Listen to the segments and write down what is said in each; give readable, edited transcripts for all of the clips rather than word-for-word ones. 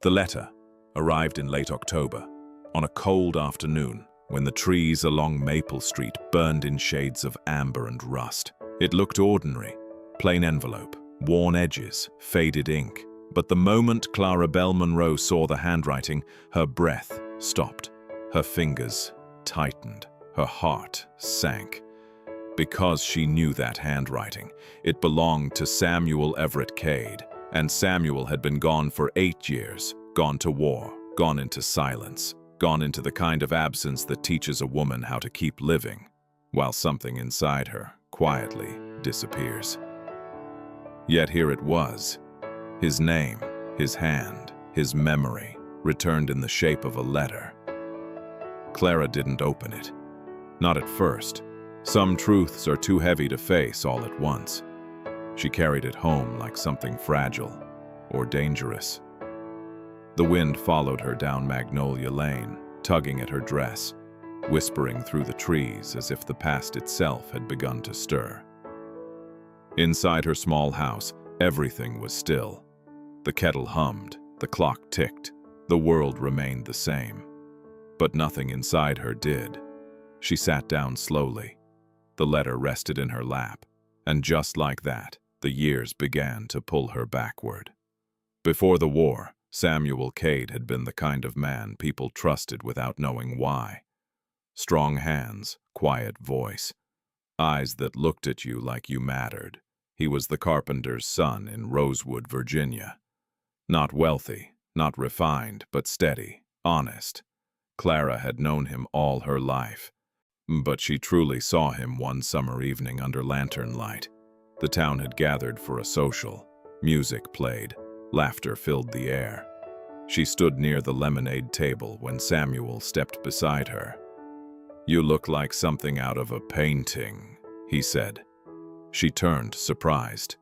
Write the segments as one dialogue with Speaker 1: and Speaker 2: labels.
Speaker 1: The letter arrived in late October, on a cold afternoon when the trees along Maple Street burned in shades of amber and rust. It looked ordinary, plain envelope, worn edges, faded ink. But the moment Clara Bell Monroe saw the handwriting, her breath stopped, her fingers tightened, her heart sank. Because she knew that handwriting, it belonged to Samuel Everett Cade, and Samuel had been gone for 8 years, gone to war, gone into silence, gone into the kind of absence that teaches a woman how to keep living, while something inside her quietly disappears. Yet here it was. His name, his hand, his memory, returned in the shape of a letter. Clara didn't open it. Not at first. Some truths are too heavy to face all at once. She carried it home like something fragile or dangerous. The wind followed her down Magnolia Lane, tugging at her dress, whispering through the trees as if the past itself had begun to stir. Inside her small house, everything was still. The kettle hummed, the clock ticked, the world remained the same. But nothing inside her did. She sat down slowly. The letter rested in her lap, and just like that, the years began to pull her backward. Before the war, Samuel Cade had been the kind of man people trusted without knowing why. Strong hands, quiet voice, eyes that looked at you like you mattered. He was the carpenter's son in Rosewood, Virginia. Not wealthy, not refined, but steady, honest. Clara had known him all her life, but she truly saw him one summer evening under lantern light. The town had gathered for a social. Music played. Laughter filled the air. She stood near the lemonade table when Samuel stepped beside her. "You look like something out of a painting," he said. She turned, surprised.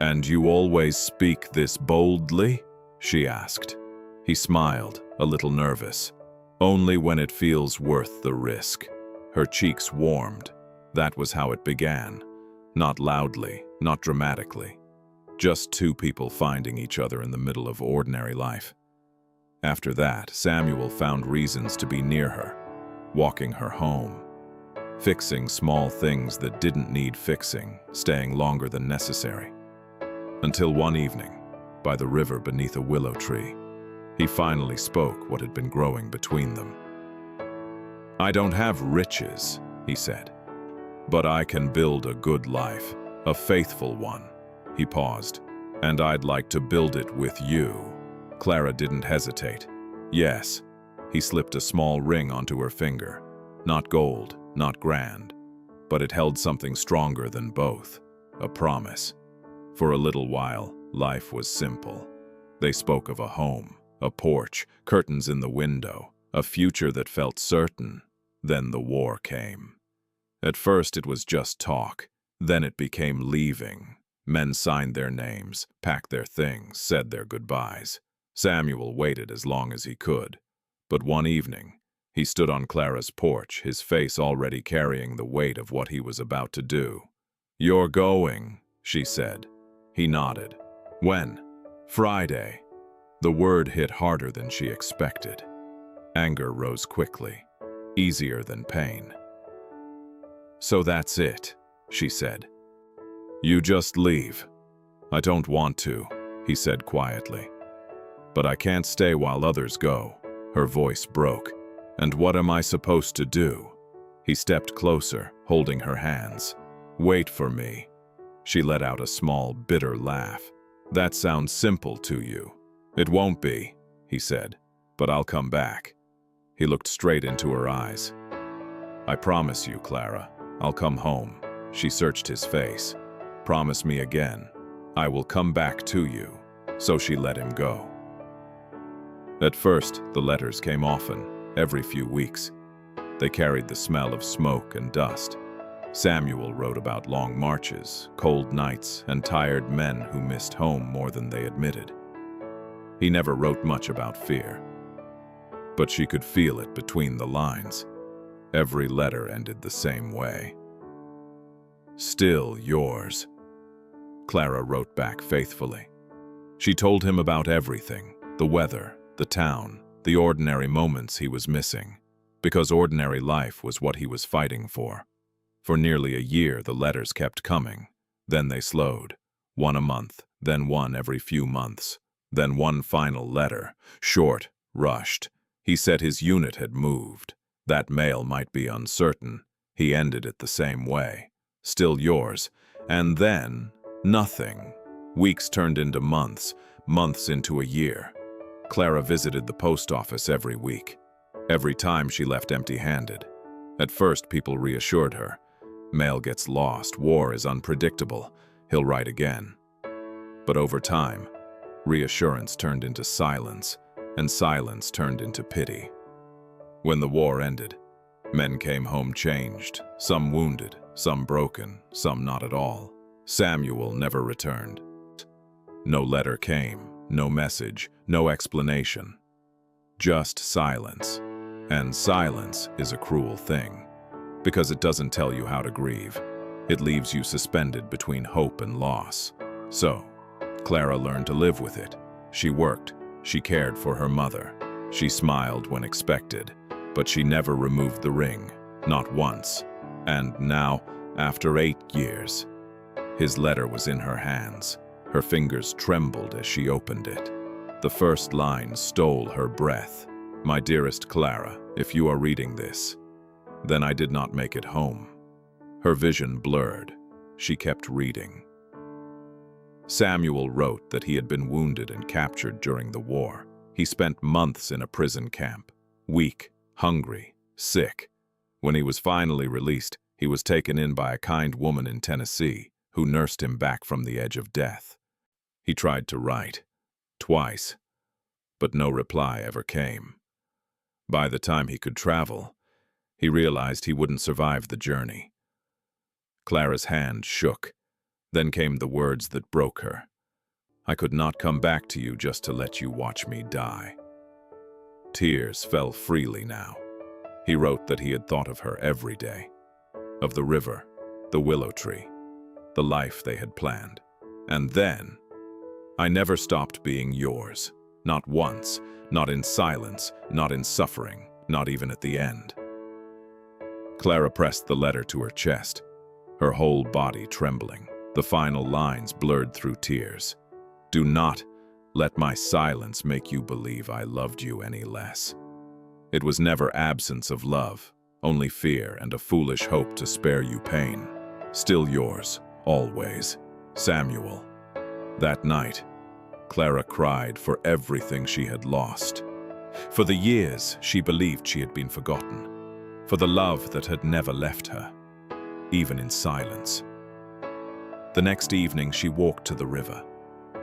Speaker 1: "And you always speak this boldly?" she asked. He smiled, a little nervous. "Only when it feels worth the risk." Her cheeks warmed. That was how it began. Not loudly, not dramatically. Just two people finding each other in the middle of ordinary life. After that, Samuel found reasons to be near her, walking her home, fixing small things that didn't need fixing, staying longer than necessary. Until one evening, by the river beneath a willow tree, he finally spoke what had been growing between them. "I don't have riches," he said, "but I can build a good life, a faithful one." He paused. "And I'd like to build it with you." Clara didn't hesitate. "Yes." He slipped a small ring onto her finger. Not gold, not grand, but it held something stronger than both, a promise. For a little while, life was simple. They spoke of a home, a porch, curtains in the window, a future that felt certain. Then the war came. At first it was just talk, then it became leaving. Men signed their names, packed their things, said their goodbyes. Samuel waited as long as he could. But one evening, he stood on Clara's porch, his face already carrying the weight of what he was about to do. "You're going," she said. He nodded. "When?" "Friday." The word hit harder than she expected. Anger rose quickly, easier than pain. "So that's it," she said. "You just leave." "I don't want to," he said quietly. "But I can't stay while others go." Her voice broke. "And what am I supposed to do?" He stepped closer, holding her hands. "Wait for me." She let out a small, bitter laugh. "That sounds simple to you." "It won't be," he said, "but I'll come back." He looked straight into her eyes. "I promise you, Clara, I'll come home." She searched his face. "Promise me again. I will come back to you." So she let him go. At first, the letters came often, every few weeks. They carried the smell of smoke and dust. Samuel wrote about long marches, cold nights, and tired men who missed home more than they admitted. He never wrote much about fear. But she could feel it between the lines. Every letter ended the same way. "Still yours." Clara wrote back faithfully. She told him about everything, The weather, the town, the ordinary moments he was missing. Because ordinary life was what he was fighting for. For nearly a year, the letters kept coming. Then they slowed. One a month, then one every few months. Then one final letter, short, rushed. He said his unit had moved. That mail might be uncertain. He ended it the same way. Still yours. And then, nothing. Weeks turned into months, months into a year. Clara visited the post office every week. Every time she left empty-handed. At first, people reassured her. Mail gets lost, war is unpredictable, he'll write again. But over time, reassurance turned into silence, and silence turned into pity. When the war ended, men came home changed, some wounded, some broken, some not at all. Samuel never returned. No letter came, no message, no explanation. Just silence. And silence is a cruel thing, because it doesn't tell you how to grieve. It leaves you suspended between hope and loss. So, Clara learned to live with it. She worked, she cared for her mother. She smiled when expected, but she never removed the ring, not once. And now, after 8 years, his letter was in her hands. Her fingers trembled as she opened it. The first line stole her breath. My dearest Clara, if you are reading this, then I did not make it home. Her vision blurred. She kept reading. Samuel wrote that he had been wounded and captured during the war. He spent months in a prison camp, weak, hungry, sick. When he was finally released, he was taken in by a kind woman in Tennessee who nursed him back from the edge of death. He tried to write, twice, but no reply ever came. By the time he could travel, he realized he wouldn't survive the journey. Clara's hand shook. Then came the words that broke her. I could not come back to you just to let you watch me die. Tears fell freely now. He wrote that he had thought of her every day. Of the river, the willow tree, the life they had planned. And then, I never stopped being yours. Not once, not in silence, not in suffering, not even at the end. Clara pressed the letter to her chest, her whole body trembling. The final lines blurred through tears. Do not let my silence make you believe I loved you any less. It was never absence of love, only fear and a foolish hope to spare you pain. Still yours, always, Samuel. That night, Clara cried for everything she had lost. For the years she believed she had been forgotten. For the love that had never left her, even in silence. The next evening she walked to the river.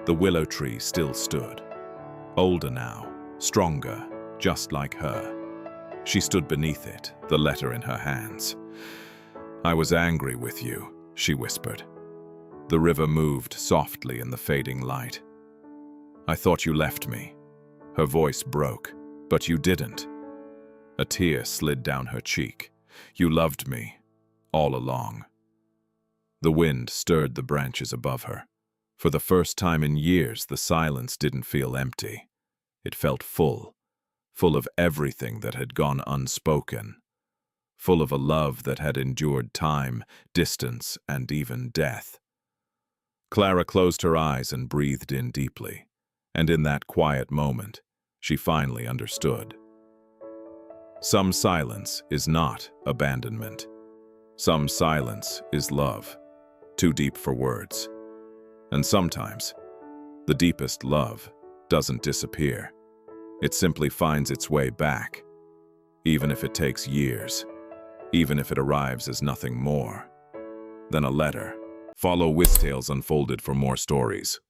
Speaker 1: The willow tree still stood. Older now, stronger, just like her. She stood beneath it, the letter in her hands. I was angry with you, she whispered. The river moved softly in the fading light. I thought you left me. Her voice broke, but you didn't. A tear slid down her cheek. You loved me, all along. The wind stirred the branches above her. For the first time in years, the silence didn't feel empty. It felt full, full of everything that had gone unspoken, full of a love that had endured time, distance, and even death. Clara closed her eyes and breathed in deeply, and in that quiet moment, she finally understood. Some silence is not abandonment. Some silence is love, too deep for words. And sometimes, the deepest love doesn't disappear. It simply finds its way back, even if it takes years, even if it arrives as nothing more than a letter. Follow WisTales Unfolded for more stories.